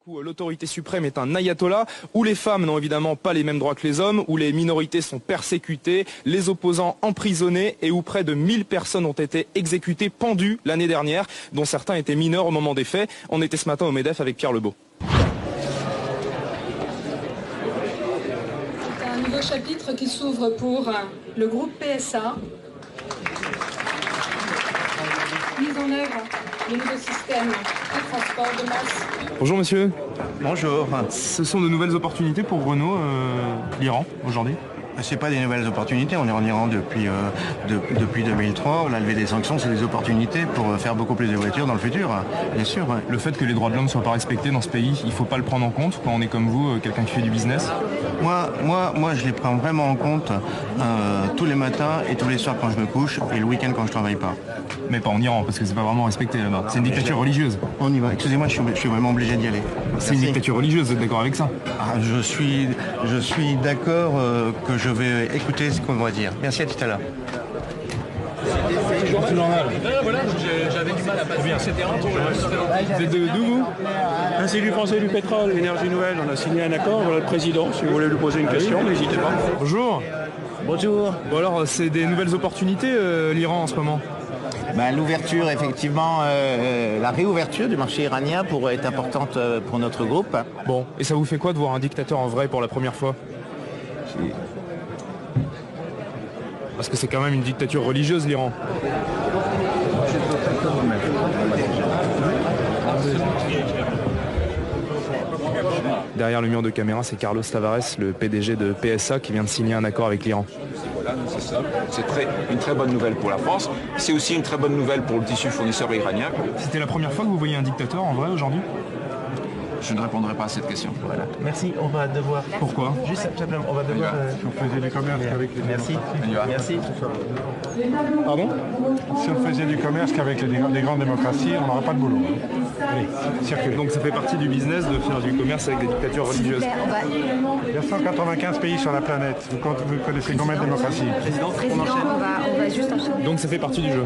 L'autorité suprême est un ayatollah où les femmes n'ont évidemment pas les mêmes droits que les hommes, où les minorités sont persécutées, les opposants emprisonnés et où près de 1000 personnes ont été exécutées, pendues l'année dernière, dont certains étaient mineurs au moment des faits. On était ce matin au MEDEF avec Pierre Lebeau. C'est un nouveau chapitre qui s'ouvre pour le groupe PSA. Mise en œuvre du nouveau système de transport de masse. Bonjour monsieur. Bonjour. Ce sont de nouvelles opportunités pour Renault, l'Iran, aujourd'hui? C'est pas des nouvelles opportunités, on est en Iran depuis 2003. La levée des sanctions, c'est des opportunités pour faire beaucoup plus de voitures dans le futur, bien sûr. Le fait que les droits de l'homme ne soient pas respectés dans ce pays, il ne faut pas le prendre en compte quand on est comme vous, quelqu'un qui fait du business? Moi, je les prends vraiment en compte tous les matins et tous les soirs quand je me couche et le week-end quand je travaille pas. Mais pas en Iran, parce que c'est pas vraiment respecté là-bas. C'est une dictature religieuse. On y va. Excusez-moi, je suis vraiment obligé d'y aller. C'est une dictature religieuse, vous êtes d'accord avec ça? Je suis d'accord que je vais écouter ce qu'on va dire. Merci, à tout à l'heure. Voilà, j'avais du mal à passer. Bien, c'était un tour. Vous êtes d'où vous? Institut français du pétrole, énergie nouvelle, on a signé un accord, voilà le président, si vous voulez lui poser une question, n'hésitez pas. Bonjour. Bonjour. Bon alors, c'est des nouvelles opportunités l'Iran en ce moment? L'ouverture, effectivement, la réouverture du marché iranien est importante pour notre groupe. Bon, et ça vous fait quoi de voir un dictateur en vrai pour la première fois? Parce que c'est quand même une dictature religieuse, l'Iran. Derrière le mur de caméra, c'est Carlos Tavares, le PDG de PSA, qui vient de signer un accord avec l'Iran. Voilà, c'est ça. C'est une très bonne nouvelle pour la France. C'est aussi une très bonne nouvelle pour le tissu fournisseur iranien. C'était la première fois que vous voyez un dictateur en vrai aujourd'hui? Je ne répondrai pas à cette question. Voilà. Merci, on va devoir... Pourquoi? Juste simplement, on va devoir... Si on faisait du commerce qu'avec les Merci. Merci. Pardon? Si on faisait du commerce qu'avec les grandes démocraties, on n'aurait pas de boulot. Allez, circulez. Donc ça fait partie du business de faire du commerce avec des dictatures religieuses. Il y a 195 pays sur la planète. Vous connaissez combien de démocraties? Président, on va juste enchaîner. Donc ça fait partie du jeu.